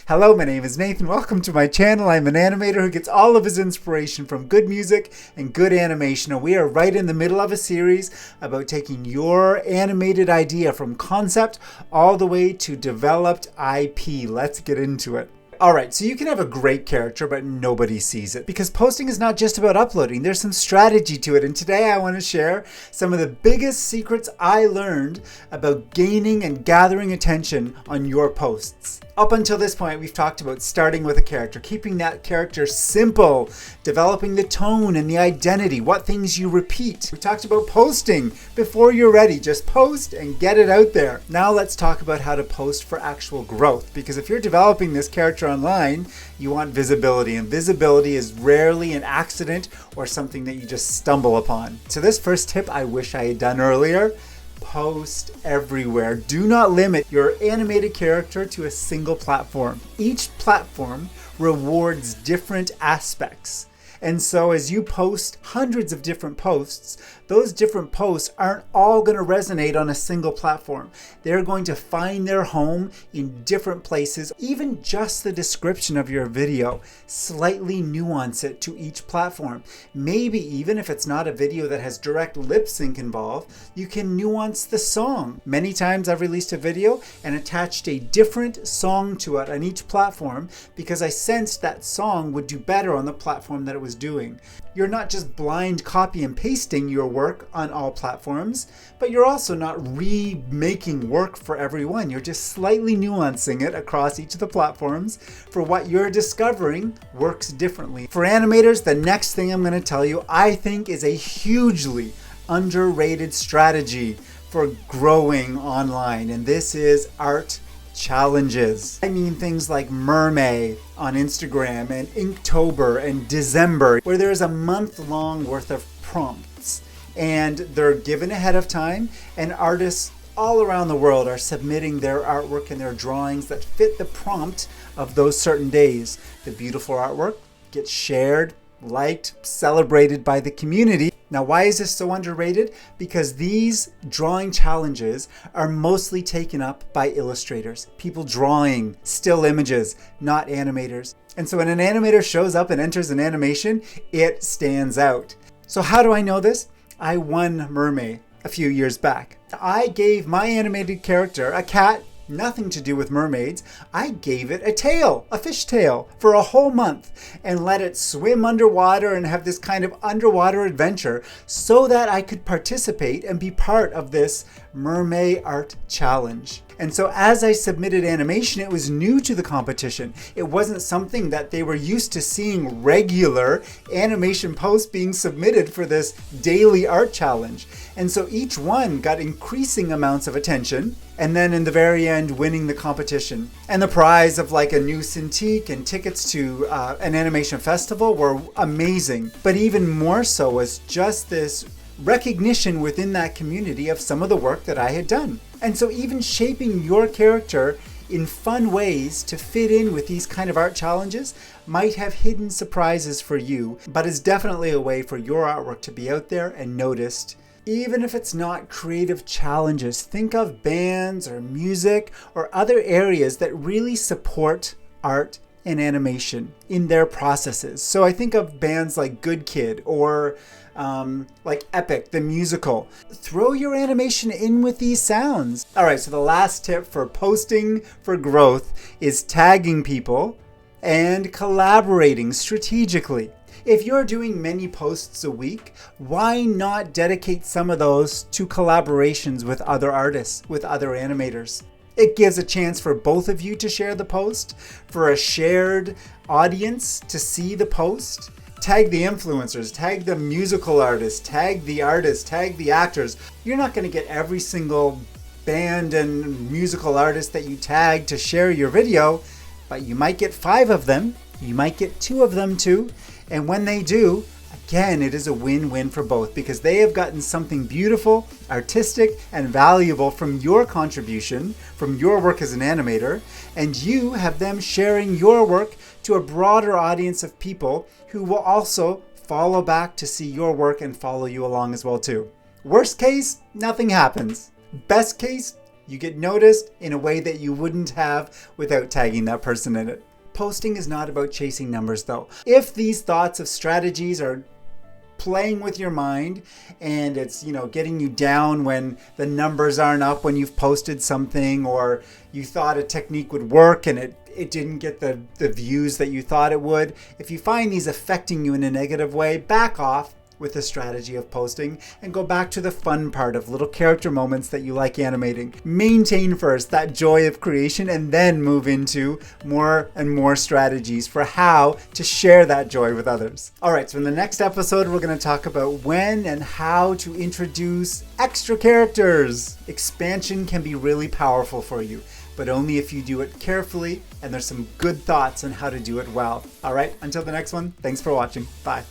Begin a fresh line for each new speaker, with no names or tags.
Hello, my name is Nathan. Welcome to my channel. I'm an animator who gets all of his inspiration from good music and good animation. And we are right in the middle of a series about taking your animated idea from concept all the way to developed IP. Let's get into it. Alright, so you can have a great character, but nobody sees it. Because posting is not just about uploading, there's some strategy to it. And today I want to share some of the biggest secrets I learned about gaining and gathering attention on your posts. Up until this point, we've talked about starting with a character, keeping that character simple, developing the tone and the identity, what things you repeat. We talked about posting before you're ready. Just post and get it out there. Now let's talk about how to post for actual growth. Because if you're developing this character online, you want visibility. And visibility is rarely an accident or something that you just stumble upon. So this first tip I wish I had done earlier. Post everywhere. Do not limit your animated character to a single platform. Each platform rewards different aspects. And so as you post hundreds of different posts, those different posts aren't all going to resonate on a single platform. They're going to find their home in different places. Even just the description of your video, slightly nuance it to each platform. Maybe even if it's not a video that has direct lip sync involved, you can nuance the song. Many times I've released a video and attached a different song to it on each platform because I sensed that song would do better on the platform that it was doing. You're not just blind copy and pasting your work on all platforms, but you're also not remaking work for everyone. You're just slightly nuancing it across each of the platforms for what you're discovering works differently. For animators, the next thing I'm going to tell you, I think is a hugely underrated strategy for growing online, and this is art challenges. I mean things like MerMay on Instagram and Inktober and December, where there's a month-long worth of prompts and they're given ahead of time, and artists all around the world are submitting their artwork and their drawings that fit the prompt of those certain days. The beautiful artwork gets shared, liked, celebrated by the community. Now, why is this so underrated? Because these drawing challenges are mostly taken up by illustrators, people drawing still images, not animators. And so when an animator shows up and enters an animation, it stands out. So how do I know this? I won MerMay a few years back. I gave my animated character, a cat, nothing to do with mermaids. I gave it a tail, a fish tail, for a whole month and let it swim underwater and have this kind of underwater adventure so that I could participate and be part of this MerMay art challenge. And so as I submitted animation, it was new to the competition. It wasn't something that they were used to seeing regular animation posts being submitted for this daily art challenge. And so each one got increasing amounts of attention, and then in the very end winning the competition. And the prize of like a new Cintiq and tickets to an animation festival were amazing. But even more so was just this recognition within that community of some of the work that I had done. And so even shaping your character in fun ways to fit in with these kind of art challenges might have hidden surprises for you, but is definitely a way for your artwork to be out there and noticed. Even if it's not creative challenges, think of bands or music or other areas that really support art and animation in their processes. So I think of bands like Good Kid or like Epic, the musical. Throw your animation in with these sounds. All right, so the last tip for posting for growth is tagging people and collaborating strategically. If you're doing many posts a week, why not dedicate some of those to collaborations with other artists, with other animators? It gives a chance for both of you to share the post, for a shared audience to see the post. Tag the influencers, tag the musical artists, tag the artists, tag the actors. You're not going to get every single band and musical artist that you tag to share your video, but you might get 5 of them. You might get 2 of them too. And when they do, again, it is a win-win for both because they have gotten something beautiful, artistic, and valuable from your contribution, from your work as an animator, and you have them sharing your work to a broader audience of people who will also follow back to see your work and follow you along as well too. Worst case, nothing happens. Best case, You get noticed in a way that you wouldn't have without tagging that person in it. Posting is not about chasing numbers though. If these thoughts of strategies are playing with your mind and it's, getting you down when the numbers aren't up when you've posted something, or you thought a technique would work and it didn't get the views that you thought it would. If you find these affecting you in a negative way, back off with the strategy of posting and go back to the fun part of little character moments that you like animating. Maintain first that joy of creation and then move into more and more strategies for how to share that joy with others. All right, so in the next episode, we're going to talk about when and how to introduce extra characters. Expansion can be really powerful for you, but only if you do it carefully and there's some good thoughts on how to do it well. All right, until the next one, thanks for watching. Bye.